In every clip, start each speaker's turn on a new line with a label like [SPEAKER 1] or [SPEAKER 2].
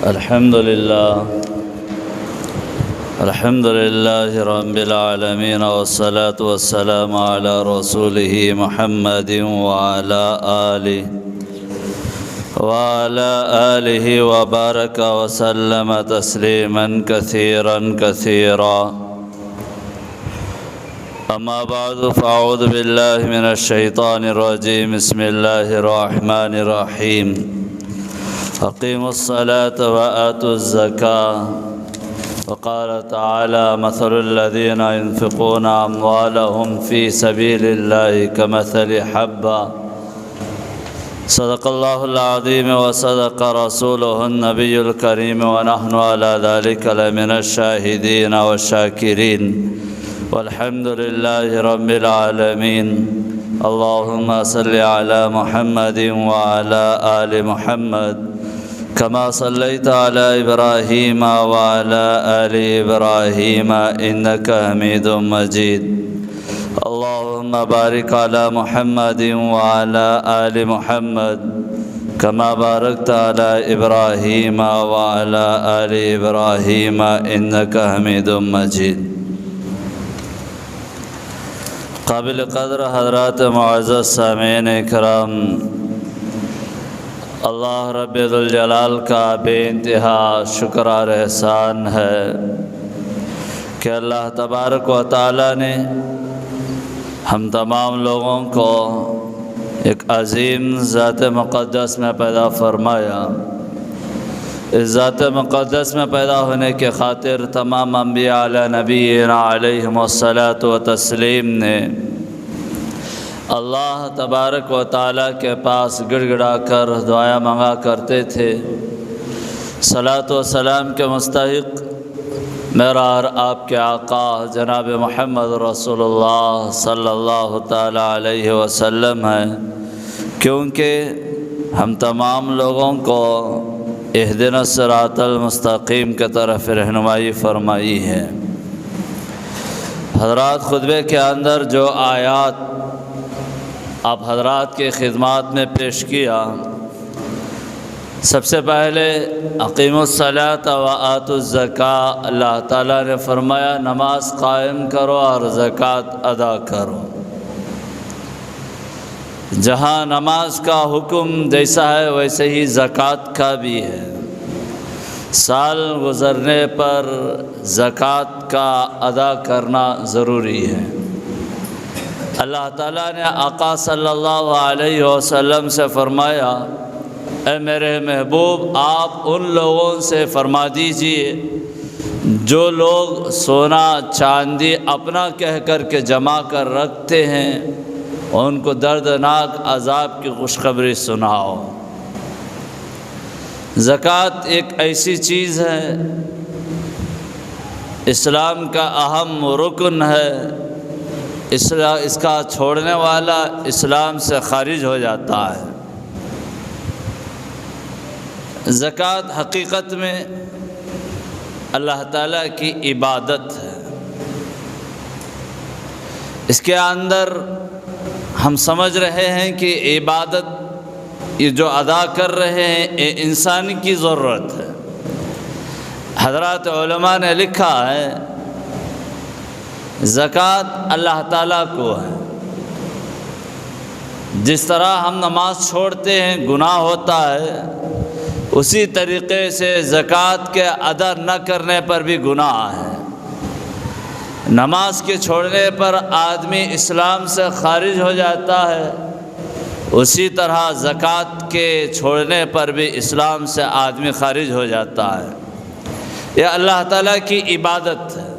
[SPEAKER 1] الحمد لله رب العالمين والصلاة والسلام على رسوله محمد وعلى آله وبارك وسلم تسليما كثيرا أما بعد فأعوذ بالله من الشيطان الرجيم. بسم الله الرحمن الرحيم. أقيموا الصلاة وآتوا الزكاة. وقال تعالى: مثل الذين ينفقون أموالهم في سبيل الله كمثل حبة. صدق الله العظيم وصدق رسوله النبي الكريم ونحن على ذلك لمن الشاهدين والشاكرين والحمد لله رب العالمين. اللهم صل على محمد وعلى آل محمد كما صليت على إبراهيم وعلى آل إبراهيم إنك حميد مجيد. اللهم بارك على محمد وعلى آل محمد كما باركت على إبراهيم وعلى آل إبراهيم إنك حميد مجيد. قابل قدر حضرات معزز سامعین کرام، اللہ رب ذوالجلال کا بے انتہا شکر اور احسان ہے کہ اللہ تبارک و تعالی نے ہم تمام لوگوں کو ایک عظیم ذات مقدس میں پیدا فرمایا. اس ذات مقدس میں پیدا ہونے کے خاطر تمام انبیاء علی نبینا علیہم الصلاۃ و تسلیم نے اللہ تبارک و تعالیٰ کے پاس گڑ گڑا کر دعائیں مانگا کرتے تھے. صلاۃ و سلام کے مستحق میرا اور آپ کے آقا جناب محمد رسول اللہ صلی اللہ تعالیٰ علیہ وسلم ہیں، کیونکہ ہم تمام لوگوں کو اہدنا الصراط المستقیم کی طرف رہنمائی فرمائی ہے. حضرات، خطبے کے اندر جو آیات آپ حضرات کی خدمات میں پیش کیا، سب سے پہلے اقیموا الصلاۃ وآتوا الزکاۃ. اللہ تعالیٰ نے فرمایا نماز قائم کرو اور زکوٰۃ ادا کرو. جہاں نماز کا حکم جیسا ہے ویسے ہی زکوٰۃ کا بھی ہے. سال گزرنے پر زکوٰۃ کا ادا کرنا ضروری ہے. اللہ تعالیٰ نے آقا صلی اللہ علیہ وسلم سے فرمایا: اے میرے محبوب، آپ ان لوگوں سے فرما دیجئے جو لوگ سونا چاندی اپنا کہہ کر کے جمع کر رکھتے ہیں، ان کو دردناک عذاب کی خوشخبری سناؤ. زکوٰۃ ایک ایسی چیز ہے، اسلام کا اہم رکن ہے. اس کا چھوڑنے والا اسلام سے خارج ہو جاتا ہے. زکوٰۃ حقیقت میں اللہ تعالیٰ کی عبادت ہے. اس کے اندر ہم سمجھ رہے ہیں کہ عبادت یہ جو ادا کر رہے ہیں یہ انسان کی ضرورت ہے. حضرات علماء نے لکھا ہے زکوٰۃ اللہ تعالیٰ کو ہے. جس طرح ہم نماز چھوڑتے ہیں گناہ ہوتا ہے، اسی طریقے سے زکوٰۃ کے ادا نہ کرنے پر بھی گناہ ہے. نماز کے چھوڑنے پر آدمی اسلام سے خارج ہو جاتا ہے، اسی طرح زکوٰۃ کے چھوڑنے پر بھی اسلام سے آدمی خارج ہو جاتا ہے. یہ اللہ تعالیٰ کی عبادت ہے،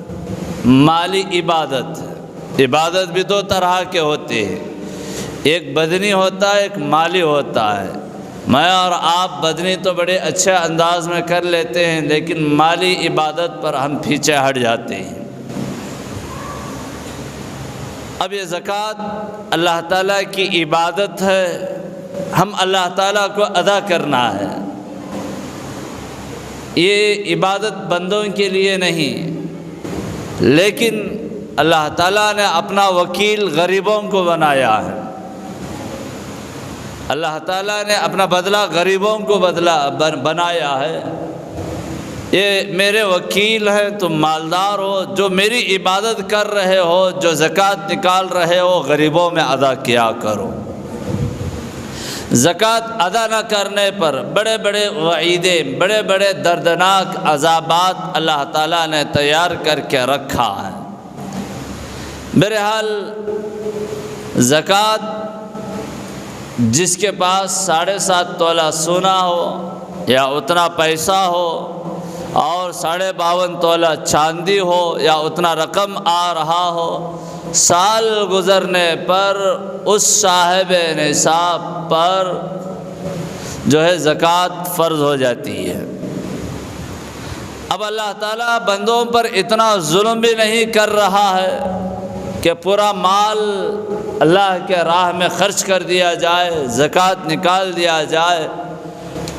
[SPEAKER 1] مالی عبادت ہے. عبادت بھی دو طرح کے ہوتے ہیں، ایک بدنی ہوتا ہے، ایک مالی ہوتا ہے. میں اور آپ بدنی تو بڑے اچھے انداز میں کر لیتے ہیں، لیکن مالی عبادت پر ہم پیچھے ہٹ جاتے ہیں. اب یہ زکوٰۃ اللہ تعالیٰ کی عبادت ہے، ہم اللہ تعالیٰ کو ادا کرنا ہے. یہ عبادت بندوں کے لیے نہیں، لیکن اللہ تعالیٰ نے اپنا وکیل غریبوں کو بنایا ہے. اللہ تعالیٰ نے اپنا بدلہ غریبوں کو بنایا ہے. یہ میرے وکیل ہیں، تم مالدار ہو، جو میری عبادت کر رہے ہو، جو زکوٰۃ نکال رہے ہو، غریبوں میں ادا کیا کرو۔ زکوٰۃ ادا نہ کرنے پر بڑے بڑے وعیدیں، بڑے بڑے دردناک عذابات اللہ تعالیٰ نے تیار کر کے رکھا ہے۔ بہرحال زکوٰۃ جس کے پاس 7.5 تولہ سونا ہو یا اتنا پیسہ ہو اور 52.5 تولہ چاندی ہو یا اتنا رقم آ رہا ہو، سال گزرنے پر اس صاحب نصاب پر جو ہے زکوٰۃ فرض ہو جاتی ہے۔ اب اللہ تعالیٰ بندوں پر اتنا ظلم بھی نہیں کر رہا ہے کہ پورا مال اللہ کے راہ میں خرچ کر دیا جائے، زکوٰۃ نکال دیا جائے۔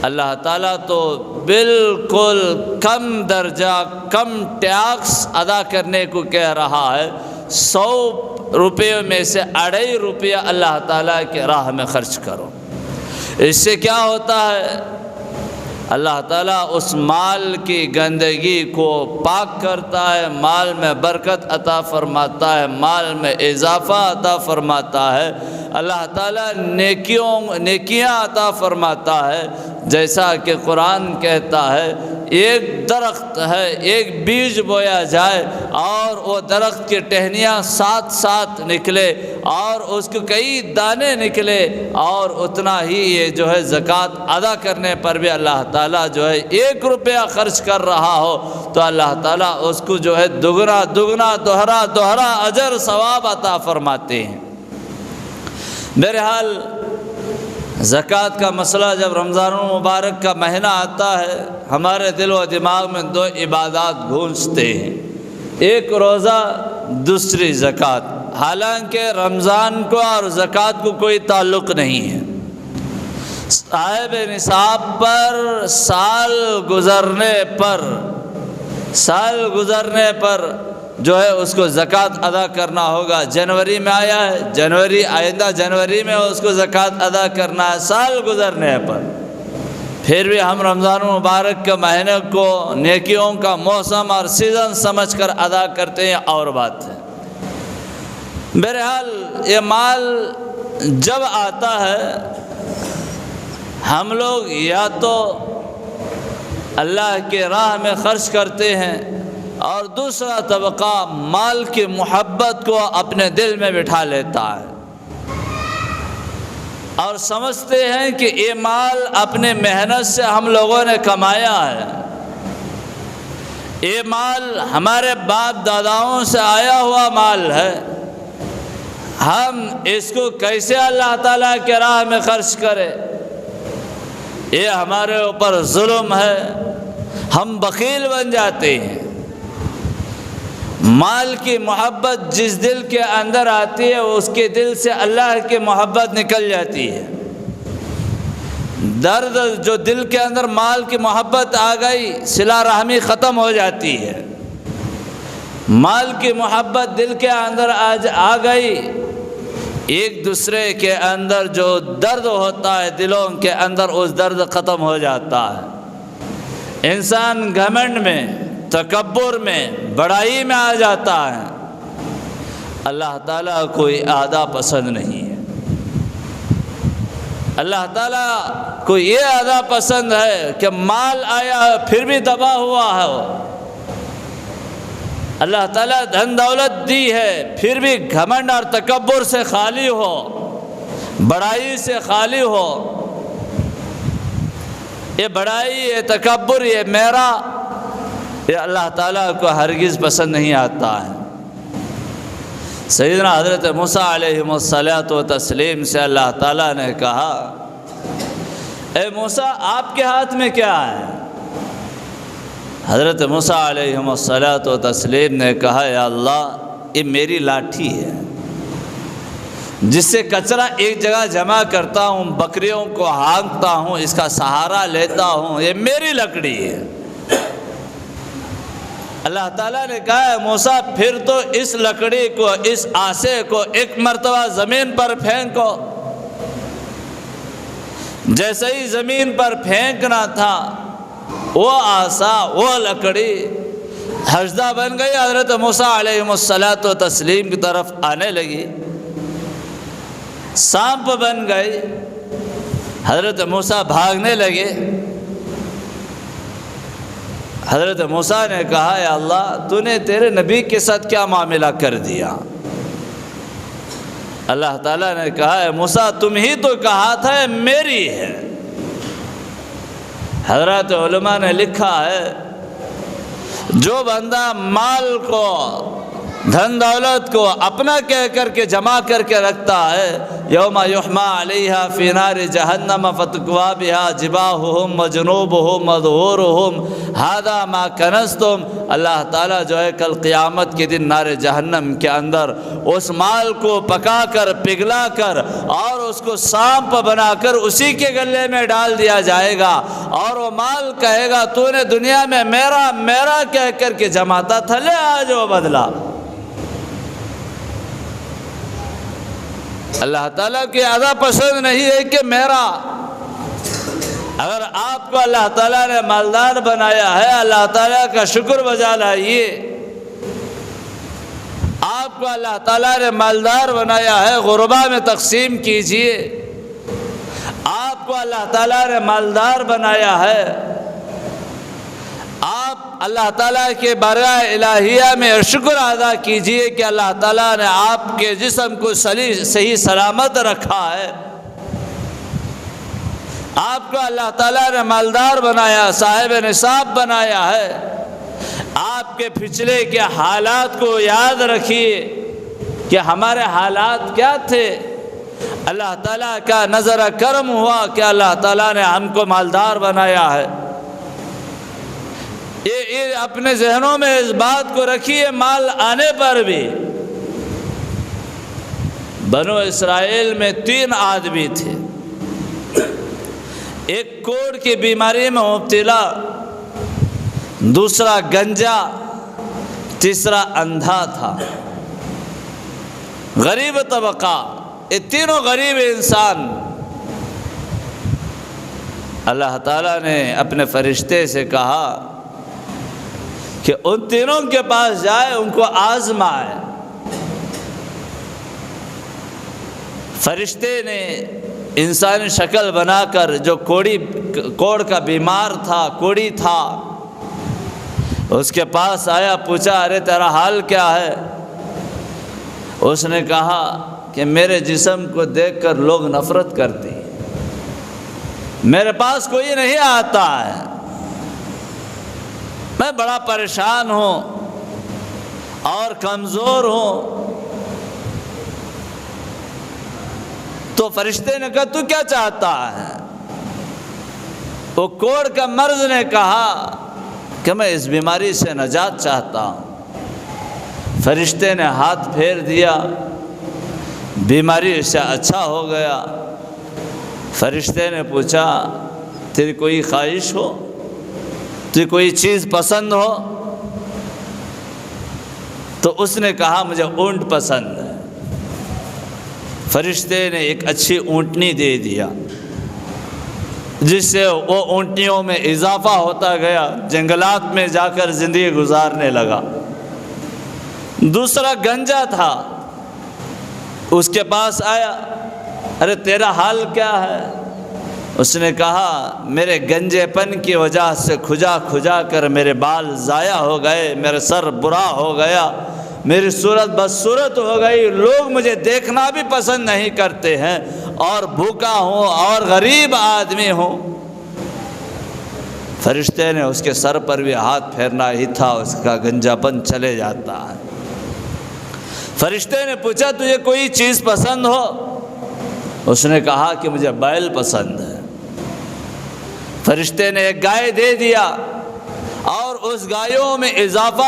[SPEAKER 1] اللہ تعالیٰ تو بالکل کم درجہ، کم ٹیکس ادا کرنے کو کہہ رہا ہے۔ 100 روپے میں سے 2.5 روپیہ اللہ تعالیٰ کے راہ میں خرچ کرو۔ اس سے کیا ہوتا ہے؟ اللہ تعالیٰ اس مال کی گندگی کو پاک کرتا ہے، مال میں برکت عطا فرماتا ہے، مال میں اضافہ عطا فرماتا ہے، اللہ تعالیٰ نیکیاں عطا فرماتا ہے۔ جیسا کہ قرآن کہتا ہے، ایک درخت ہے، ایک بیج بویا جائے اور وہ درخت کی ٹہنیاں ساتھ نکلے اور اس کے کئی دانے نکلے، اور اتنا ہی یہ جو ہے زکوٰۃ ادا کرنے پر بھی اللہ تعالیٰ جو ہے 1 روپیہ خرچ کر رہا ہو تو اللہ تعالیٰ اس کو جو ہے دگنا دوہرا اجر ثواب عطا فرماتے ہیں۔ بہرحال زکوٰۃ کا مسئلہ جب رمضان المبارک کا مہینہ آتا ہے، ہمارے دل و دماغ میں 2 عبادات گونجتے ہیں، ایک روزہ، دوسری زکوٰۃ۔ حالانکہ رمضان کو اور زکوٰۃ کو کوئی تعلق نہیں ہے۔ صاحب نصاب پر سال گزرنے پر جو ہے اس کو زکوٰۃ ادا کرنا ہوگا۔ جنوری میں آیا ہے، آئندہ جنوری میں اس کو زکوٰۃ ادا کرنا ہے سال گزرنے پر۔ پھر بھی ہم رمضان المبارک کے مہینے کو نیکیوں کا موسم اور سیزن سمجھ کر ادا کرتے ہیں، اور بات ہے۔ بہرحال یہ مال جب آتا ہے، ہم لوگ یا تو اللہ کے راہ میں خرچ کرتے ہیں، اور دوسرا طبقہ مال کی محبت کو اپنے دل میں بٹھا لیتا ہے اور سمجھتے ہیں کہ یہ مال اپنے محنت سے ہم لوگوں نے کمایا ہے، یہ مال ہمارے باپ داداؤں سے آیا ہوا مال ہے، ہم اس کو کیسے اللہ تعالیٰ کے راہ میں خرچ کریں؟ یہ ہمارے اوپر ظلم ہے۔ ہم بخیل بن جاتے ہیں۔ مال کی محبت جس دل کے اندر آتی ہے، اس کے دل سے اللہ کی محبت نکل جاتی ہے۔ درد جو دل کے اندر مال کی محبت آ گئی، صلہ رحمی ختم ہو جاتی ہے۔ مال کی محبت دل کے اندر آ گئی، ایک دوسرے کے اندر جو درد ہوتا ہے دلوں کے اندر، اس درد ختم ہو جاتا ہے۔ انسان گھمنڈ میں، تکبر میں، بڑائی میں آ جاتا ہے۔ اللہ تعالیٰ کوئی ادا پسند نہیں ہے۔ اللہ تعالیٰ کو یہ ادا پسند ہے کہ مال آیا ہے پھر بھی دبا ہوا ہے، اللہ تعالیٰ دھن دولت دی ہے پھر بھی گھمنڈ اور تکبر سے خالی ہو، بڑائی سے خالی ہو۔ یہ بڑائی، یہ تکبر، یہ میرا، یہ اللہ تعالیٰ کو ہرگز پسند نہیں آتا ہے۔ سیدنا حضرت موسیٰ علیہ الصلاۃ والتسلیم سے اللہ تعالیٰ نے کہا، اے موسیٰ آپ کے ہاتھ میں کیا ہے؟ حضرت موسیٰ علیہ الصلاۃ والتسلیم نے کہا، یا اللہ یہ میری لاٹھی ہے جس سے کچرا ایک جگہ جمع کرتا ہوں، بکریوں کو ہانکتا ہوں، اس کا سہارا لیتا ہوں، یہ میری لکڑی ہے۔ اللہ تعالیٰ نے کہا، ہے موسیٰ پھر تو اس لکڑی کو، اس آسے کو ایک مرتبہ زمین پر پھینکو۔ جیسے ہی زمین پر پھینکنا تھا، وہ آسا، وہ لکڑی حشدہ بن گئی، حضرت موسیٰ علیہ الصلاۃ والتسلیم کی طرف آنے لگی، سانپ بن گئی، حضرت موسیٰ بھاگنے لگے۔ حضرت موسیٰ نے کہا یا اللہ تو نے تیرے نبی کے ساتھ کیا معاملہ کر دیا؟ اللہ تعالیٰ نے کہا اے موسیٰ تم ہی تو کہا تھا یہ میری ہے۔ حضرات علماء نے لکھا ہے جو بندہ مال کو، دھن دولت کو اپنا کہہ کر کے جمع کر کے رکھتا ہے، یوم یحما علیہا فی نار جہنم فتکوی بہا جباہہم وجنوبہم وظہورہم ھذا ما کنزتم، اللہ تعالیٰ جو ہے کل قیامت کے دن نار جہنم کے اندر اس مال کو پکا کر پگھلا کر اور اس کو سانپ بنا کر اسی کے گلے میں ڈال دیا جائے گا، اور وہ مال کہے گا تو نے دنیا میں میرا میرا کہہ کر کے جماتا تھا، لے آج وہ بدلا۔ اللہ تعالیٰ کی ادا پسند نہیں ہے کہ میرا۔ اگر آپ کو اللہ تعالیٰ نے مالدار بنایا ہے، اللہ تعالیٰ کا شکر بجا لائیے۔ آپ کو اللہ تعالیٰ نے مالدار بنایا ہے، غربا میں تقسیم کیجئے۔ آپ کو اللہ تعالیٰ نے مالدار بنایا ہے، آپ اللہ تعالیٰ کے برائے الہیہ میں شکر ادا کیجئے کہ اللہ تعالیٰ نے آپ کے جسم کو صحیح سلامت رکھا ہے۔ آپ کو اللہ تعالیٰ نے مالدار بنایا، صاحب نصاب بنایا ہے۔ آپ کے پچھلے کے حالات کو یاد رکھیے کہ ہمارے حالات کیا تھے۔ اللہ تعالیٰ کا نظر کرم ہوا کہ اللہ تعالیٰ نے ہم کو مالدار بنایا ہے۔ یہ اپنے ذہنوں میں اس بات کو رکھیے، مال آنے پر بھی۔ بنو اسرائیل میں 3 آدمی تھے، ایک کوڑ کی بیماری میں مبتلا، دوسرا گنجا، تیسرا اندھا تھا۔ غریب طبقہ، یہ تینوں غریب انسان۔ اللہ تعالیٰ نے اپنے فرشتے سے کہا کہ ان تینوں کے پاس جائے، ان کو آزمائے۔ فرشتے نے انسانی شکل بنا کر، جو کوڑ کا بیمار تھا، کوڑی تھا، اس کے پاس آیا، پوچھا ارے تیرا حال کیا ہے؟ اس نے کہا کہ میرے جسم کو دیکھ کر لوگ نفرت کرتے ہیں، میرے پاس کوئی نہیں آتا ہے، میں بڑا پریشان ہوں اور کمزور ہوں۔ تو فرشتے نے کہا تو کیا چاہتا ہے؟ وہ کوڑ کا مرض نے کہا کہ میں اس بیماری سے نجات چاہتا ہوں۔ فرشتے نے ہاتھ پھیر دیا، بیماری سے اچھا ہو گیا۔ فرشتے نے پوچھا تیری کوئی خواہش ہو، تجھے کوئی چیز پسند ہو؟ تو اس نے کہا مجھے اونٹ پسند ہے۔ فرشتے نے ایک اچھی اونٹنی دے دیا، جس سے وہ اونٹنیوں میں اضافہ ہوتا گیا، جنگلات میں جا کر زندگی گزارنے لگا۔ دوسرا گنجا تھا، اس کے پاس آیا، ارے تیرا حال کیا ہے؟ اس نے کہا میرے گنجے پن کی وجہ سے کھجا کر میرے بال ضائع ہو گئے، میرے سر برا ہو گیا، میری صورت بدصورت ہو گئی، لوگ مجھے دیکھنا بھی پسند نہیں کرتے ہیں، اور بھوکا ہوں اور غریب آدمی ہوں۔ فرشتے نے اس کے سر پر بھی ہاتھ پھیرنا ہی تھا، اس کا گنجا پن چلے جاتا ہے۔ فرشتے نے پوچھا تجھے کوئی چیز پسند ہو؟ اس نے کہا کہ مجھے بیل پسند ہے۔ فرشتے نے ایک گائے دے دیا، اور اس گایوں میں اضافہ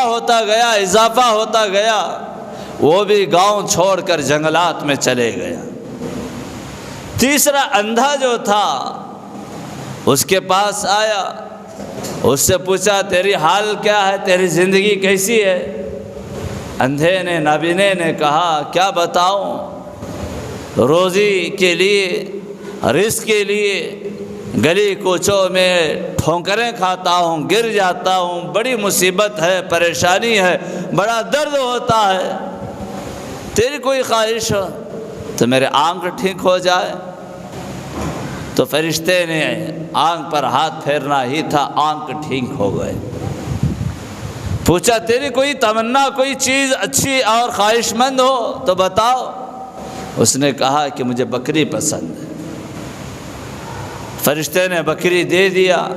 [SPEAKER 1] ہوتا گیا، وہ بھی گاؤں چھوڑ کر جنگلات میں چلے گیا۔ تیسرا اندھا جو تھا، اس کے پاس آیا، اس سے پوچھا تیری حال کیا ہے، تیری زندگی کیسی ہے؟ اندھے نے، نابینے نے کہا کیا بتاؤں، روزی کے لیے، رزق کے لیے گلی کوچوں میں ٹھونکریں کھاتا ہوں، گر جاتا ہوں، بڑی مصیبت ہے، پریشانی ہے، بڑا درد ہوتا ہے، تیری کوئی خواہش ہو تو میرے آنکھ ٹھیک ہو جائے۔ تو فرشتے نے آنکھ پر ہاتھ پھیرنا ہی تھا، آنکھ ٹھیک ہو گئے۔ پوچھا تیری کوئی تمنا، کوئی چیز اچھی اور خواہش مند ہو تو بتاؤ۔ اس نے کہا کہ مجھے بکری پسند ہے۔ فرشتے نے بکری دے دیا،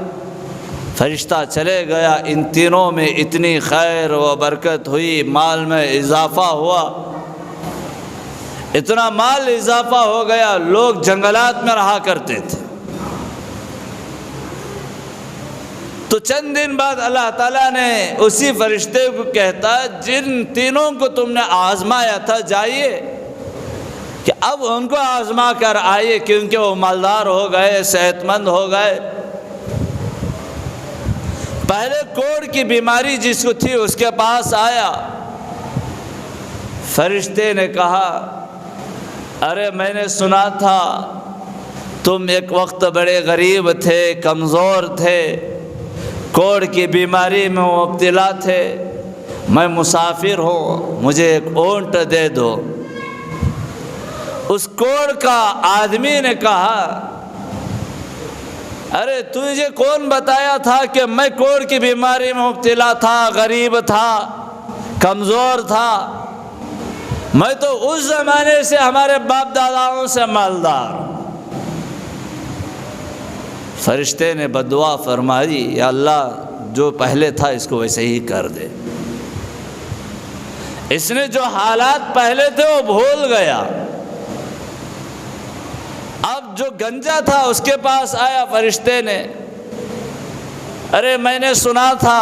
[SPEAKER 1] فرشتہ چلے گیا۔ ان تینوں میں اتنی خیر و برکت ہوئی، مال میں اضافہ ہوا، اتنا مال اضافہ ہو گیا، لوگ جنگلات میں رہا کرتے تھے۔ تو چند دن بعد اللہ تعالیٰ نے اسی فرشتے کو کہتا ہے جن تینوں کو تم نے آزمایا تھا جائیے کہ اب ان کو آزما کر آئیے، کیونکہ وہ مالدار ہو گئے، صحت مند ہو گئے۔ پہلے کوڑ کی بیماری جس کو تھی اس کے پاس آیا، فرشتے نے کہا ارے میں نے سنا تھا تم ایک وقت بڑے غریب تھے، کمزور تھے، کوڑ کی بیماری میں مبتلا تھے، میں مسافر ہوں، مجھے ایک اونٹ دے دو۔ اس کوڑ کا آدمی نے کہا ارے تجھے کون بتایا تھا کہ میں کوڑ کی بیماری میں مبتلا تھا، غریب تھا، کمزور تھا؟ میں تو اس زمانے سے ہمارے باپ داداؤں سے مالدار ہوں۔ فرشتے نے بدعا فرمائی یا اللہ جو پہلے تھا اس کو ویسے ہی کر دے۔ اس نے جو حالات پہلے تھے وہ بھول گیا۔ اب جو گنجا تھا اس کے پاس آیا فرشتے نے، ارے میں نے سنا تھا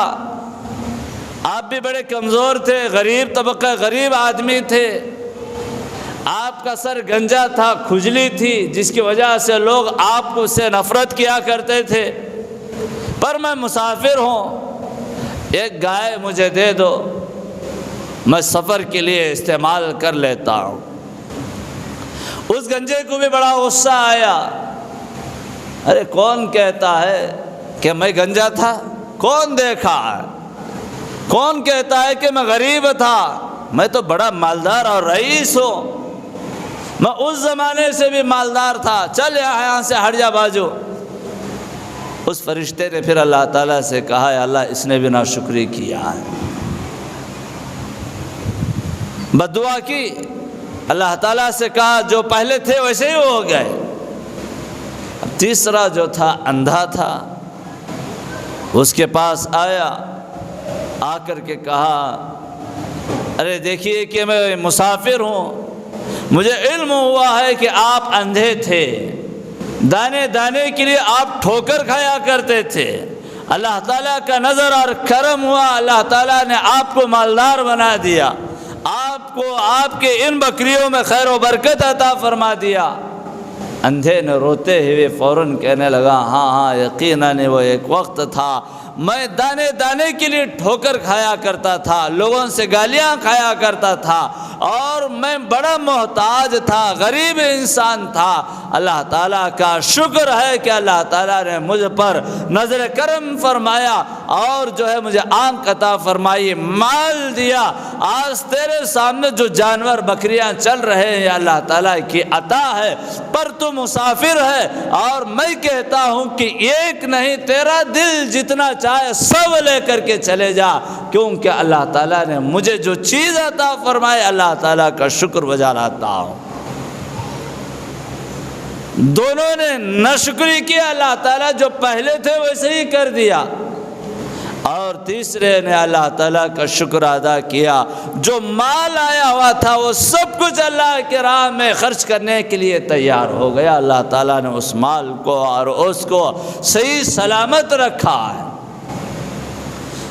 [SPEAKER 1] آپ بھی بڑے کمزور تھے، غریب طبقہ، غریب آدمی تھے، آپ کا سر گنجا تھا، کھجلی تھی جس کی وجہ سے لوگ آپ کو سے نفرت کیا کرتے تھے، پر میں مسافر ہوں، ایک گائے مجھے دے دو، میں سفر کے لیے استعمال کر لیتا ہوں۔ اس گنجے کو بھی بڑا غصہ آیا، ارے کون کہتا ہے کہ میں گنجا تھا؟ کون دیکھا ہے؟ کون کہتا ہے کہ میں غریب تھا؟ میں تو بڑا مالدار اور رئیس ہوں، میں اس زمانے سے بھی مالدار تھا، چل یہاں سے ہٹ جا باجو۔ اس فرشتے نے پھر اللہ تعالیٰ سے کہا یا اللہ اس نے بھی ناشکری کیا ہے، بددعا کی۔ اللہ تعالیٰ سے کہا جو پہلے تھے ویسے ہی ہو گئے۔ اب تیسرا جو تھا اندھا تھا، اس کے پاس آیا، آ کر کے کہا ارے دیکھیے کہ میں مسافر ہوں، مجھے علم ہوا ہے کہ آپ اندھے تھے، دانے دانے کے لیے آپ ٹھوکر کھایا کرتے تھے، اللہ تعالیٰ کا نظر اور کرم ہوا، اللہ تعالیٰ نے آپ کو مالدار بنا دیا، آپ کو آپ کے ان بکریوں میں خیر و برکت عطا فرما دیا۔ اندھے نے روتے ہوئے فوراً کہنے لگا ہاں ہاں یقیناً وہ ایک وقت تھا میں دانے دانے کے لیے ٹھوکر کھایا کرتا تھا، لوگوں سے گالیاں کھایا کرتا تھا، اور میں بڑا محتاج تھا، غریب انسان تھا۔ اللہ تعالیٰ کا شکر ہے کہ اللہ تعالیٰ نے مجھ پر نظر کرم فرمایا اور جو ہے مجھے آنکھ عطا فرمائی، مال دیا۔ آج تیرے سامنے جو جانور بکریاں چل رہے ہیں اللہ تعالیٰ کی عطا ہے، پر تو مسافر ہے، اور میں کہتا ہوں کہ ایک نہیں تیرا دل جتنا چاہے سب لے کر کے چلے جا، کیونکہ اللہ تعالیٰ نے مجھے جو چیز عطا فرمائے اللہ تعالیٰ کا شکر بجا لاتا ہوں۔ دونوں نے ناشکری کیا، اللہ تعالیٰ جو پہلے تھے ویسے ہی کر دیا، اور تیسرے نے اللہ تعالیٰ کا شکر ادا کیا، جو مال آیا ہوا تھا وہ سب کچھ اللہ کے راہ میں خرچ کرنے کے لیے تیار ہو گیا۔ اللہ تعالیٰ نے اس مال کو اور اس کو صحیح سلامت رکھا ہے۔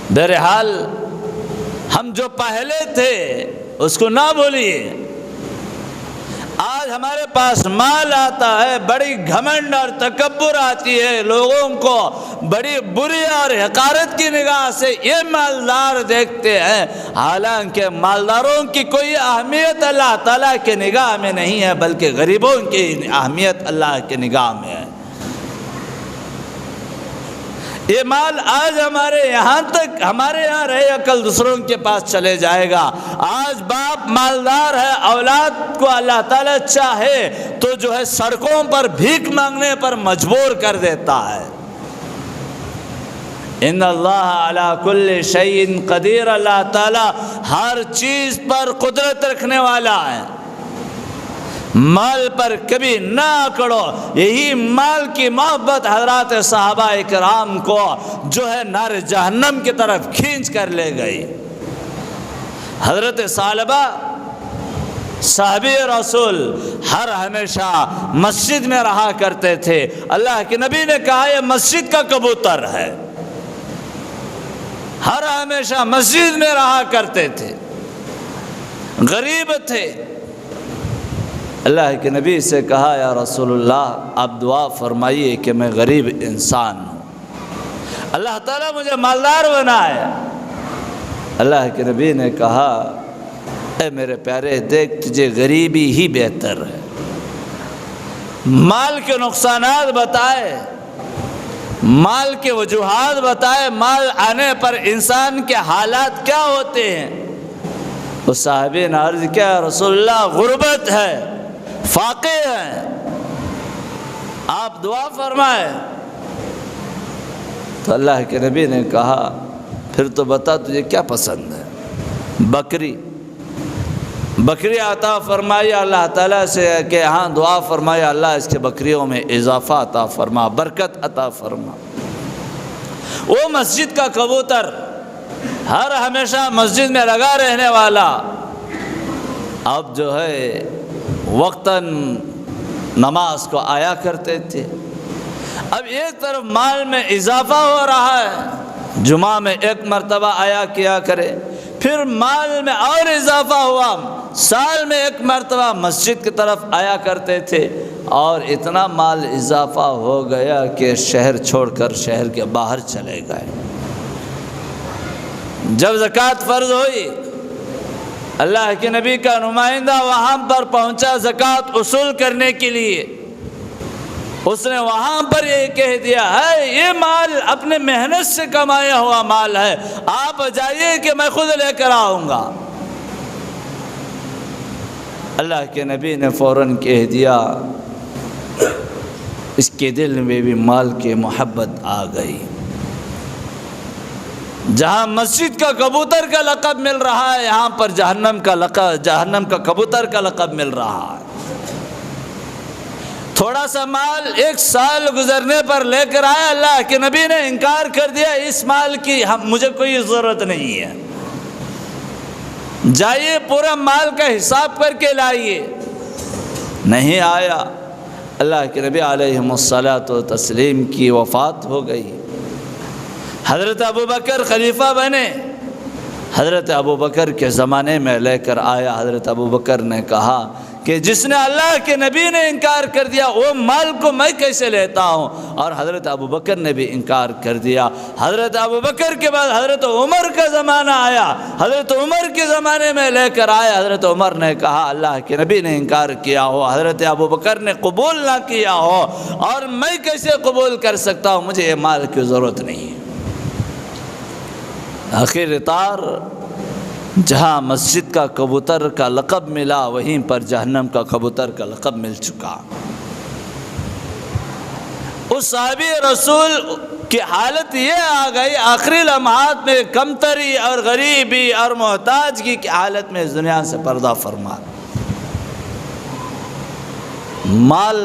[SPEAKER 1] بہرحال ہم جو پہلے تھے اس کو نہ بھولیے۔ آج ہمارے پاس مال آتا ہے، بڑی گھمنڈ اور تکبر آتی ہے، لوگوں کو بڑی بری اور حقارت کی نگاہ سے یہ مالدار دیکھتے ہیں، حالانکہ مالداروں کی کوئی اہمیت اللہ تعالیٰ کے نگاہ میں نہیں ہے، بلکہ غریبوں کی اہمیت اللہ کے نگاہ میں ہے۔ یہ مال آج ہمارے یہاں تک، ہمارے یہاں رہے گا، کل دوسروں کے پاس چلے جائے گا۔ آج باپ مالدار ہے، اولاد کو اللہ تعالیٰ چاہے تو جو ہے سڑکوں پر بھیک مانگنے پر مجبور کر دیتا ہے۔ ان اللہ علی کل شیء قدیر، اللہ تعالیٰ ہر چیز پر قدرت رکھنے والا ہے۔ مال پر کبھی نہ اکڑو۔ یہی مال کی محبت حضرات صحابہ کرام کو جو ہے نار جہنم کی طرف کھینچ کر لے گئی۔ حضرت ثعلبہ صحابی رسول ہر ہمیشہ مسجد میں رہا کرتے تھے۔ اللہ کے نبی نے کہا یہ مسجد کا کبوتر ہے، ہر ہمیشہ مسجد میں رہا کرتے تھے، غریب تھے۔ اللہ کے نبی سے کہا یا رسول اللہ آپ دعا فرمائیے کہ میں غریب انسان ہوں، اللہ تعالیٰ مجھے مالدار بنائے۔ اللہ کے نبی نے کہا اے میرے پیارے دیکھ تجھے غریبی ہی بہتر ہے۔ مال کے نقصانات بتائے، مال کے وجوہات بتائے، مال آنے پر انسان کے حالات کیا ہوتے ہیں۔ اس صحابی نے عرض کیا یا رسول اللہ غربت ہے، فاقے ہیں، آپ دعا فرمائے۔ تو اللہ کے نبی نے کہا پھر تو بتا تجھے کیا پسند ہے۔ بکری عطا فرمائی اللہ تعالیٰ سے کہ ہاں دعا فرمائی اللہ اس کے بکریوں میں اضافہ عطا فرما، برکت عطا فرما۔ وہ مسجد کا کبوتر ہر ہمیشہ مسجد میں لگا رہنے والا اب جو ہے وقتاً نماز کو آیا کرتے تھے۔ اب ایک طرف مال میں اضافہ ہو رہا ہے، جمعہ میں ایک مرتبہ آیا کیا کرے، پھر مال میں اور اضافہ ہوا، سال میں ایک مرتبہ مسجد کی طرف آیا کرتے تھے، اور اتنا مال اضافہ ہو گیا کہ شہر چھوڑ کر شہر کے باہر چلے گئے۔ جب زکوٰۃ فرض ہوئی اللہ کے نبی کا نمائندہ وہاں پر پہنچا زکوٰۃ وصول کرنے کے لیے، اس نے وہاں پر یہ کہہ دیا ہے یہ مال اپنے محنت سے کمایا ہوا مال ہے، آپ جائیے کہ میں خود لے کر آؤں گا۔ اللہ کے نبی نے فوراً کہہ دیا، اس کے دل میں بھی مال کی محبت آ گئی۔ جہاں مسجد کا کبوتر کا لقب مل رہا ہے، یہاں پر جہنم کا کبوتر کا لقب مل رہا ہے۔ تھوڑا سا مال ایک سال گزرنے پر لے کر آیا، اللہ کے نبی نے انکار کر دیا اس مال کی مجھے کوئی ضرورت نہیں ہے، جائیے پورا مال کا حساب کر کے لائیے۔ نہیں آیا، اللہ کے نبی علیہ الصلاۃ والتسلیم کی وفات ہو گئی۔ حضرت ابوبکر خلیفہ بنے، حضرت ابوبکر کے زمانے میں لے کر آیا۔ حضرت ابوبکر نے کہا کہ جس نے اللہ کے نبی نے انکار کر دیا وہ مال کو میں کیسے لیتا ہوں، اور حضرت ابوبکر نے بھی انکار کر دیا۔ حضرت ابوبکر کے بعد حضرت عمر کا زمانہ آیا، حضرت عمر کے زمانے میں لے کر آیا۔ حضرت عمر نے کہا اللہ کے نبی نے انکار کیا ہو، حضرت ابوبکر نے قبول نہ کیا ہو، اور میں کیسے قبول کر سکتا ہوں، مجھے یہ مال کی ضرورت نہیں ہے۔ آخر اتار جہاں مسجد کا کبوتر کا لقب ملا، وہیں پر جہنم کا کبوتر کا لقب مل چکا۔ اس صحابی رسول کی حالت یہ آ گئی آخری لمحات میں، کمتری اور غریبی اور محتاجگی کی حالت میں اس دنیا سے پردہ فرما۔ مال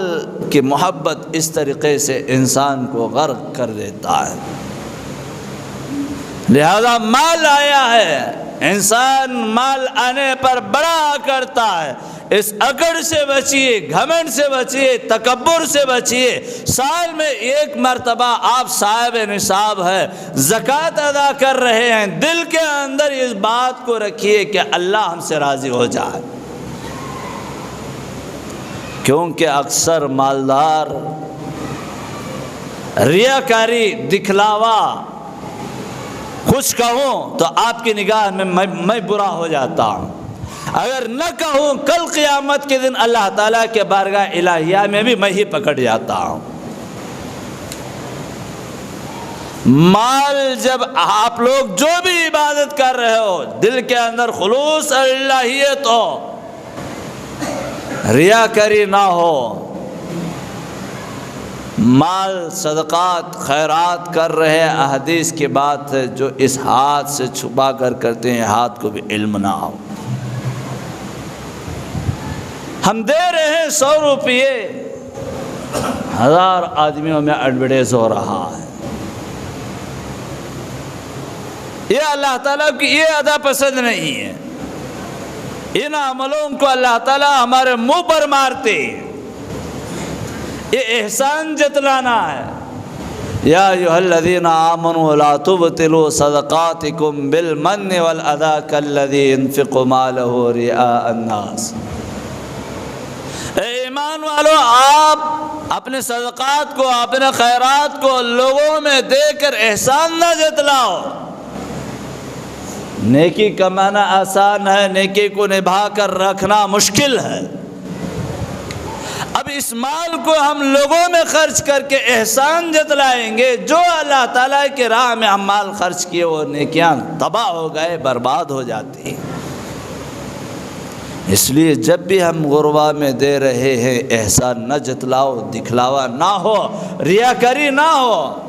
[SPEAKER 1] کی محبت اس طریقے سے انسان کو غرق کر دیتا ہے، لہذا مال آیا ہے، انسان مال آنے پر بڑا کرتا ہے۔ اس اکڑ سے بچیے، گھمنڈ سے بچیے، تکبر سے بچیے۔ سال میں ایک مرتبہ آپ صاحب نصاب ہے، زکوٰۃ ادا کر رہے ہیں، دل کے اندر اس بات کو رکھیے کہ اللہ ہم سے راضی ہو جائے، کیونکہ اکثر مالدار ریاکاری، دکھلاوا، خوش کہوں تو آپ کی نگاہ میں میں برا ہو جاتا ہوں، اگر نہ کہوں کل قیامت کے دن اللہ تعالیٰ کے بارگاہ الہیہ میں بھی میں ہی پکڑ جاتا ہوں۔ مال جب آپ لوگ جو بھی عبادت کر رہے ہو دل کے اندر خلوص اللہیت ہو، ریاکاری نہ ہو، مال صدقات خیرات کر رہے احادیث کی بات ہے، جو اس ہاتھ سے چھپا کر کرتے ہیں ہاتھ کو بھی علم نہ ہو۔ ہم دے رہے ہیں 100 روپیے، 1000 آدمیوں میں ایڈورٹائز ہو رہا ہے۔ یہ اللہ تعالیٰ کی یہ ادا پسند نہیں ہے۔ ان عملوں کو اللہ تعالیٰ ہمارے منہ پر مارتے ہیں۔ یہ احسان جتلانا ہے۔ یا ایھا الذین آمنوا لا تبطلوا صدقاتکم بالمن والاذی کالذی ينفق مالہ رئاء الناس۔ اے ایمان والو، آپ اپنے صدقات کو، اپنے خیرات کو لوگوں میں دے کر احسان نہ جتلاؤ۔ نیکی کمانا آسان ہے، نیکی کو نبھا کر رکھنا مشکل ہے۔ اب اس مال کو ہم لوگوں میں خرچ کر کے احسان جتلائیں گے، جو اللہ تعالیٰ کی راہ میں ہم مال خرچ کیے وہ نیکیاں تباہ ہو گئے، برباد ہو جاتی ہیں۔ اس لیے جب بھی ہم غربا میں دے رہے ہیں احسان نہ جتلاؤ، دکھلاوا نہ ہو، ریاکاری نہ ہو،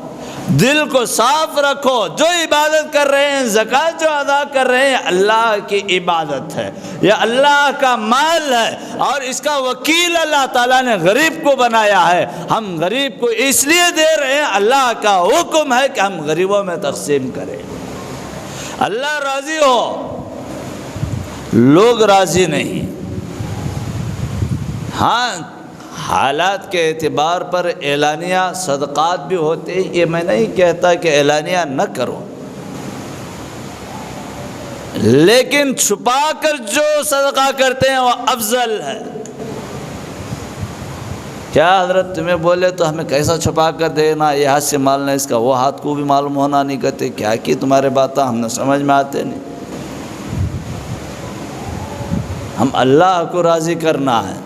[SPEAKER 1] دل کو صاف رکھو۔ جو عبادت کر رہے ہیں، زکوٰۃ جو ادا کر رہے ہیں، اللہ کی عبادت ہے، یہ اللہ کا مال ہے، اور اس کا وکیل اللہ تعالیٰ نے غریب کو بنایا ہے۔ ہم غریب کو اس لیے دے رہے ہیں، اللہ کا حکم ہے کہ ہم غریبوں میں تقسیم کریں۔ اللہ راضی ہو، لوگ راضی نہیں۔ ہاں، حالات کے اعتبار پر اعلانیہ صدقات بھی ہوتے ہیں، یہ میں نہیں کہتا کہ اعلانیہ نہ کرو، لیکن چھپا کر جو صدقہ کرتے ہیں وہ افضل ہے۔ کیا حضرت تمہیں بولے تو ہمیں کیسا چھپا کر دینا، یہ ہاتھ سے مالنا، اس کا وہ ہاتھ کو بھی معلوم ہونا نہیں کہتے، کیا کی تمہارے باتیں ہم نے سمجھ میں آتے نہیں۔ ہم اللہ کو راضی کرنا ہے۔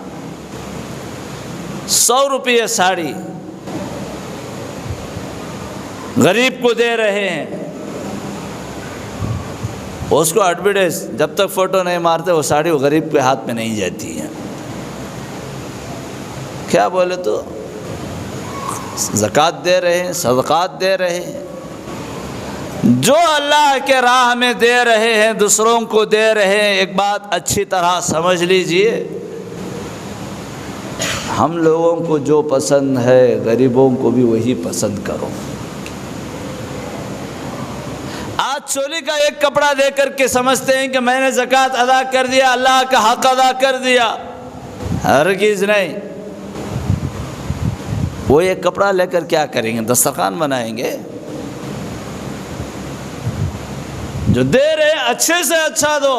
[SPEAKER 1] 100 روپیے ساڑی غریب کو دے رہے ہیں، اس کو ایڈورٹائز جب تک فوٹو نہیں مارتے وہ ساڑی وہ غریب کے ہاتھ میں نہیں جاتی ہے۔ کیا بولے تو زکوٰۃ دے رہے ہیں، صدقات دے رہے ہیں، جو اللہ کے راہ میں دے رہے ہیں، دوسروں کو دے رہے ہیں۔ ایک بات اچھی طرح سمجھ لیجئے، ہم لوگوں کو جو پسند ہے غریبوں کو بھی وہی پسند کرو۔ آج چولی کا ایک کپڑا دے کر کے سمجھتے ہیں کہ میں نے زکوٰۃ ادا کر دیا، اللہ کا حق ادا کر دیا، ہرگز نہیں۔ وہ ایک کپڑا لے کر کیا کریں گے؟ دسترخوان بنائیں گے؟ جو دے رہے اچھے سے اچھا دو۔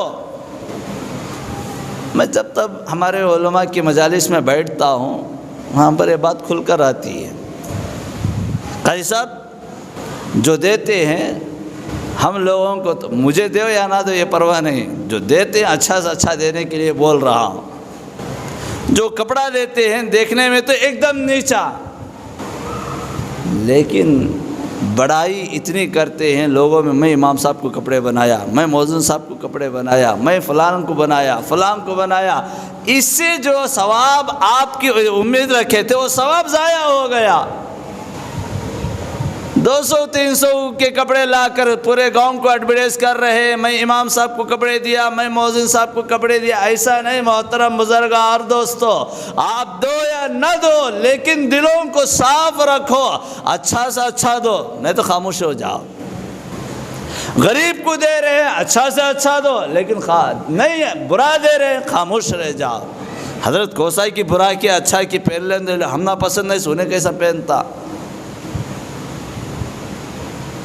[SPEAKER 1] میں جب تک ہمارے علماء کی مجالس میں بیٹھتا ہوں وہاں پر یہ بات کھل کر آتی ہے، قاضی صاحب جو دیتے ہیں ہم لوگوں کو، تو مجھے دو یا نہ دو یہ پرواہ نہیں، جو دیتے ہیں اچھا سے اچھا دینے کے لیے بول رہا ہوں۔ جو کپڑا دیتے ہیں دیکھنے میں تو ایک دم نیچا، لیکن بڑائی اتنی کرتے ہیں لوگوں میں امام صاحب کو کپڑے بنایا، میں مؤذن صاحب کو کپڑے بنایا، میں فلان کو بنایا، فلان کو بنایا۔ اس سے جو ثواب آپ کی امید رکھے تھے وہ ثواب ضائع ہو گیا۔ 200-300 کے کپڑے لا کر پورے گاؤں کو ایڈورٹائز کر رہے ہیں، میں امام صاحب کو کپڑے دیا، میں مؤذن صاحب کو کپڑے دیا۔ ایسا نہیں محترم بزرگاں اور دوستو، آپ دو یا نہ دو لیکن دلوں کو صاف رکھو، اچھا سے اچھا دو، نہیں تو خاموش ہو جاؤ۔ غریب کو دے رہے ہیں اچھا سے اچھا دو، لیکن نہیں برا دے رہے ہیں خاموش رہ جاؤ۔ حضرت کوسائی کی برا کیا اچھا کی پہن لیں، ہم نہ پسند نہیں سونے کیسا پہنتا۔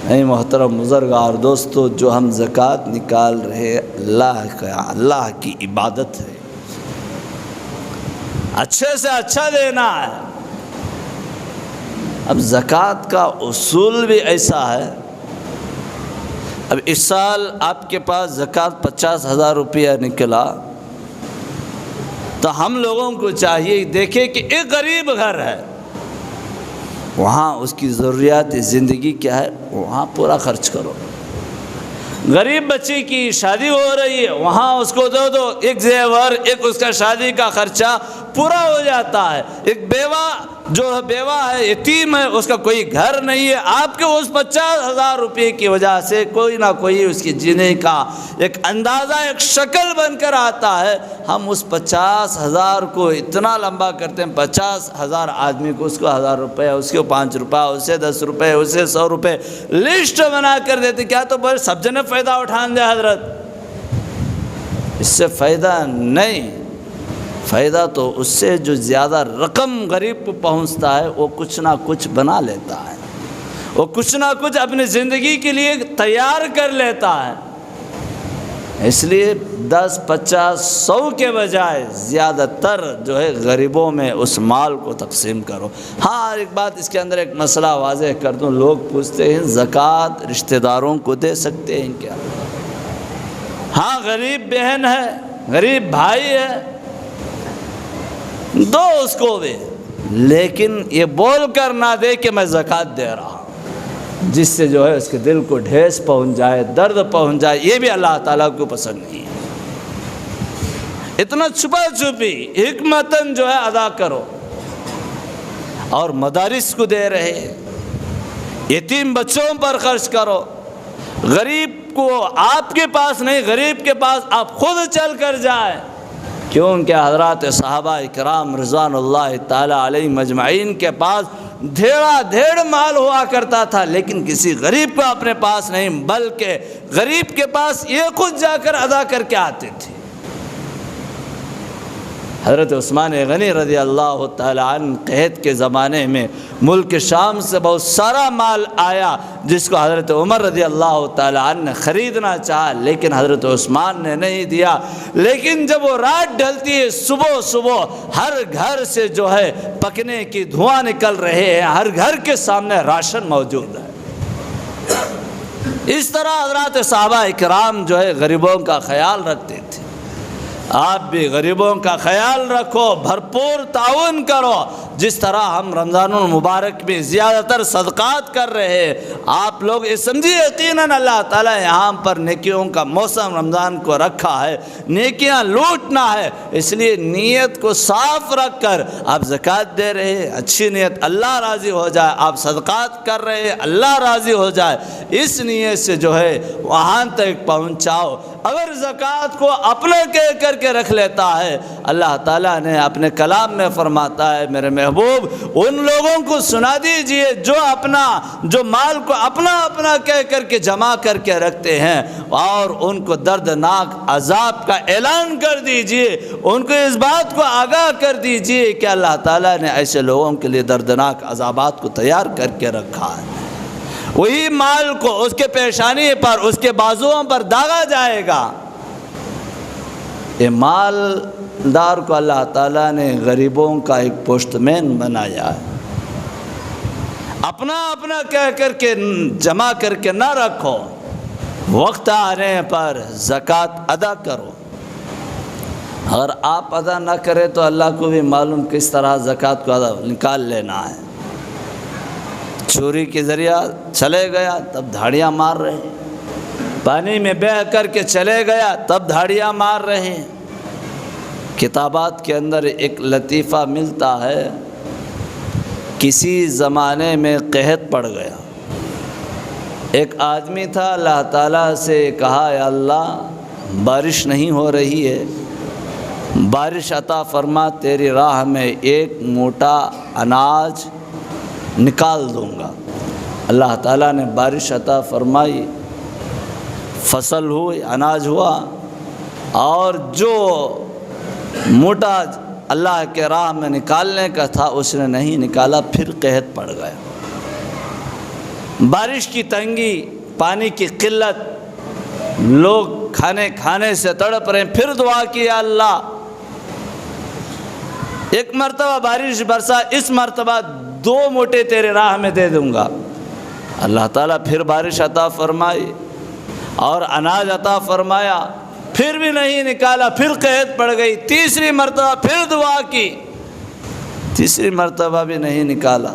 [SPEAKER 1] نہیں محترم بزرگ اور دوستو، جو ہم زکوٰۃ نکال رہے اللہ کی عبادت ہے، اچھے سے اچھا دینا ہے۔ اب زکوٰۃ کا اصول بھی ایسا ہے، اب اس سال آپ کے پاس زکوٰۃ 50,000 روپیہ نکلا تو ہم لوگوں کو چاہیے دیکھیں کہ ایک غریب گھر ہے، وہاں اس کی ضروریات زندگی کیا ہے وہاں پورا خرچ کرو۔ غریب بچی کی شادی ہو رہی ہے وہاں اس کو دے دو، ایک زیور، ایک اس کا شادی کا خرچہ پورا ہو جاتا ہے۔ ایک بیوہ جو بیوہ ہے، یتیم ہے، اس کا کوئی گھر نہیں ہے، آپ کے اس 50,000 روپے کی وجہ سے کوئی نہ کوئی اس کی جینے کا ایک اندازہ، ایک شکل بن کر آتا ہے۔ ہم اس 50,000 کو اتنا لمبا کرتے ہیں، 50,000 آدمی کو، اس کو 1,000 روپے، اس کو 5 روپے، اسے 10 روپے، اسے 100 روپے لسٹ بنا کر دیتے۔ کیا تو بس سب جنے فائدہ اٹھان دے حضرت؟ اس سے فائدہ نہیں، فائدہ تو اس سے جو زیادہ رقم غریب کو پہنچتا ہے وہ کچھ نہ کچھ بنا لیتا ہے، وہ کچھ نہ کچھ اپنی زندگی کے لیے تیار کر لیتا ہے۔ اس لیے 10، 50، 100 کے بجائے زیادہ تر جو ہے غریبوں میں اس مال کو تقسیم کرو۔ ہاں ایک بات اس کے اندر ایک مسئلہ واضح کر دوں، لوگ پوچھتے ہیں زکوٰۃ رشتہ داروں کو دے سکتے ہیں کیا؟ ہاں غریب بہن ہے، غریب بھائی ہے، دو اس کو بھی، لیکن یہ بول کر نہ دے کہ میں زکوٰۃ دے رہا ہوں، جس سے جو ہے اس کے دل کو ٹھیس پہنچ جائے، درد پہنچ جائے، یہ بھی اللہ تعالیٰ کو پسند نہیں ہے۔ اتنا چھپا چھپی حکمتاً جو ہے ادا کرو، اور مدارس کو دے رہے ہیں، یتیم بچوں پر خرچ کرو، غریب کو آپ کے پاس نہیں، غریب کے پاس آپ خود چل کر جائیں، کیونکہ حضرات صحابہ کرام رضوان اللہ تعالیٰ علیہم اجمعین کے پاس دھیڑ مال ہوا کرتا تھا، لیکن کسی غریب کو اپنے پاس نہیں، بلکہ غریب کے پاس یہ خود جا کر ادا کر کے آتے تھے۔ حضرت عثمان غنی رضی اللہ تعالیٰ عنہ قحط کے زمانے میں ملک شام سے بہت سارا مال آیا، جس کو حضرت عمر رضی اللہ تعالیٰ عنہ نے خریدنا چاہا، لیکن حضرت عثمان نے نہیں دیا۔ لیکن جب وہ رات ڈھلتی ہے، صبح صبح ہر گھر سے جو ہے پکنے کی دھواں نکل رہے ہیں، ہر گھر کے سامنے راشن موجود ہے۔ اس طرح حضرات صحابہ کرام جو ہے غریبوں کا خیال رکھتے تھے۔ آپ بھی غریبوں کا خیال رکھو، بھرپور تعاون کرو، جس طرح ہم رمضان المبارک میں زیادہ تر صدقات کر رہے ہیں۔ آپ لوگ یہ سمجھیے یقیناً اللہ تعالیٰ یہاں پر نیکیوں کا موسم رمضان کو رکھا ہے، نیکیاں لوٹنا ہے، اس لیے نیت کو صاف رکھ کر آپ زکوٰۃ دے رہے ہیں، اچھی نیت، اللہ راضی ہو جائے، آپ صدقات کر رہے ہیں، اللہ راضی ہو جائے، اس نیت سے جو ہے وہاں تک پہنچاؤ۔ اگر زکوٰۃ کو اپنا کہہ کر کے رکھ لیتا ہے، اللہ تعالیٰ نے اپنے کلام میں فرماتا ہے میرے محبوب ان لوگوں کو سنا دیجئے جو مال کو اپنا کہہ کر کے جمع کر کے رکھتے ہیں، اور ان کو دردناک عذاب کا اعلان کر دیجئے، ان کو اس بات کو آگاہ کر دیجئے کہ اللہ تعالیٰ نے ایسے لوگوں کے لیے دردناک عذابات کو تیار کر کے رکھا ہے۔ وہی مال کو اس کے پیشانی پر، اس کے بازوؤں پر داغا جائے گا۔ یہ مالدار کو اللہ تعالیٰ نے غریبوں کا ایک پوسٹ مین بنایا ہے۔ اپنا کہہ کر کے جمع کر کے نہ رکھو، وقت آنے پر زکوٰۃ ادا کرو۔ اگر آپ ادا نہ کریں تو اللہ کو بھی معلوم کس طرح زکوٰۃ کو نکال لینا ہے۔ چوری کے ذریعہ چلے گیا تب دھاڑیاں مار رہے ہیں، پانی میں بہہ کر کے چلے گیا تب دھاڑیاں مار رہے ہیں۔ کتابات کے اندر ایک لطیفہ ملتا ہے، کسی زمانے میں قحط پڑ گیا، ایک آدمی تھا، اللہ تعالیٰ سے کہا یا اللہ بارش نہیں ہو رہی ہے، بارش عطا فرما، تیری راہ میں ایک موٹا اناج نکال دوں گا۔ اللہ تعالیٰ نے بارش عطا فرمائی، فصل ہوئی، اناج ہوا، اور جو موٹا اللہ کے راہ میں نکالنے کا تھا اس نے نہیں نکالا، پھر قحط پڑ گیا۔ بارش کی تنگی، پانی کی قلت، لوگ کھانے سے تڑپ رہے ہیں، پھر دعا کی یا اللہ ایک مرتبہ بارش برسا، اس مرتبہ 2 موٹے تیرے راہ میں دے دوں گا۔ اللہ تعالیٰ پھر بارش عطا فرمائی اور اناج عطا فرمایا، پھر بھی نہیں نکالا، پھر قحط پڑ گئی، تیسری مرتبہ پھر دعا کی، تیسری مرتبہ بھی نہیں نکالا۔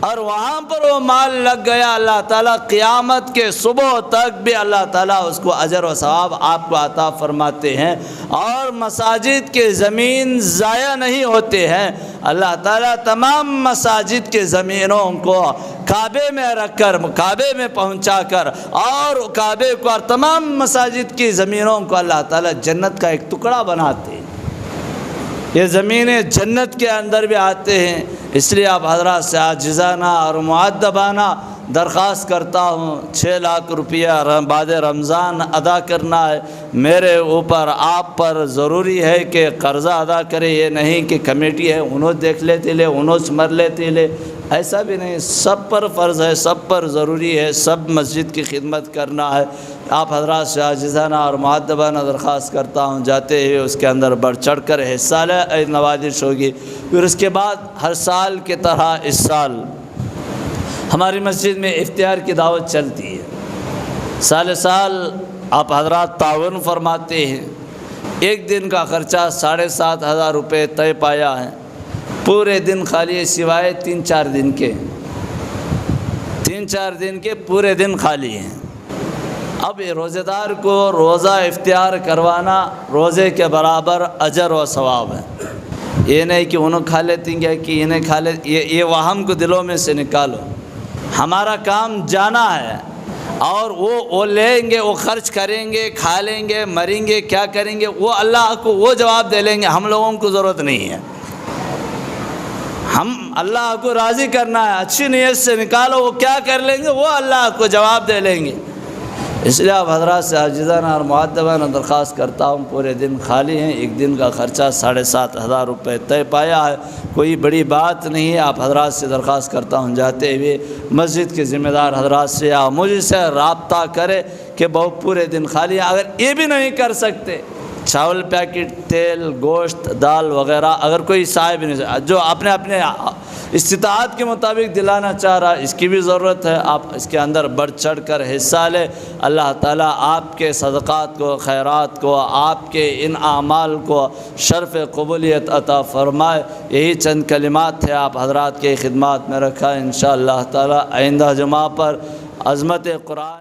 [SPEAKER 1] اور وہاں پر وہ مال لگ گیا، اللہ تعالیٰ قیامت کے صبح تک بھی اللہ تعالیٰ اس کو اجر و ثواب آپ کو عطا فرماتے ہیں، اور مساجد کے زمین ضائع نہیں ہوتے ہیں۔ اللہ تعالیٰ تمام مساجد کے زمینوں کو کعبے میں رکھ کر، کعبے میں پہنچا کر، اور کعبے کو اور تمام مساجد کی زمینوں کو اللہ تعالیٰ جنت کا ایک ٹکڑا بناتے ہیں۔ یہ زمینیں جنت کے اندر بھی آتے ہیں۔ اس لیے آپ حضرات سے عاجزانہ اور مؤدبانہ درخواست کرتا ہوں، 6 لاکھ روپیہ بعد رمضان ادا کرنا ہے میرے اوپر، آپ پر ضروری ہے کہ قرضہ ادا کرے، یہ نہیں کہ کمیٹی ہے انہوں دیکھ لیتے لے، انہوں مر لیتے لے، ایسا بھی نہیں، سب پر فرض ہے، سب پر ضروری ہے، سب مسجد کی خدمت کرنا ہے۔ آپ حضرات سے عاجزانہ اور مؤدبانہ درخواست کرتا ہوں، جاتے ہوئے اس کے اندر بڑھ چڑھ کر حصہ لے، نوازش ہوگی۔ پھر اس کے بعد ہر سال کی طرح اس سال ہماری مسجد میں افطار کی دعوت چلتی ہے۔ سال آپ حضرات تعاون فرماتے ہیں، ایک دن کا خرچہ 7,500 روپے طے پایا ہے، پورے دن خالی ہے سوائے 3-4 دن کے، 3-4 دن کے پورے دن خالی ہیں۔ اب یہ روزہ دار کو روزہ افطار کروانا روزے کے برابر اجر و ثواب ہے۔ یہ نہیں کہ انہوں کھا لیتے ہیں کہ انہیں کھا لیتے، یہ وہم کو دلوں میں سے نکالو۔ ہمارا کام جانا ہے، اور وہ لیں گے، وہ خرچ کریں گے، کھا لیں گے، مریں گے، کیا کریں گے، وہ اللہ کو وہ جواب دے لیں گے، ہم لوگوں کو ضرورت نہیں ہے۔ ہم اللہ کو راضی کرنا ہے، اچھی نیت سے نکالو، وہ کیا کر لیں گے وہ اللہ کو جواب دے لیں گے۔ اس لیے آپ حضرات سے عاجزانہ اور مؤدبانہ درخواست کرتا ہوں، پورے دن خالی ہیں، ایک دن کا خرچہ 7,500 روپے طے پایا ہے، کوئی بڑی بات نہیں ہے۔ آپ حضرات سے درخواست کرتا ہوں، جاتے ہوئے مسجد کے ذمہ دار حضرات سے یا مجھ سے رابطہ کرے کہ بہت پورے دن خالی ہیں۔ اگر یہ بھی نہیں کر سکتے، چاول پیکٹ، تیل، گوشت، دال وغیرہ اگر کوئی صاحب نہیں جو اپنے استطاعت کے مطابق دلانا چاہ رہا ہے، اس کی بھی ضرورت ہے، آپ اس کے اندر بڑھ چڑھ کر حصہ لیں۔ اللہ تعالیٰ آپ کے صدقات کو، خیرات کو، آپ کے ان اعمال کو شرف قبولیت عطا فرمائے۔ یہی چند کلمات تھے آپ حضرات کے خدمات میں رکھا۔ انشاءاللہ تعالیٰ آئندہ جمعہ پر عظمت قرآن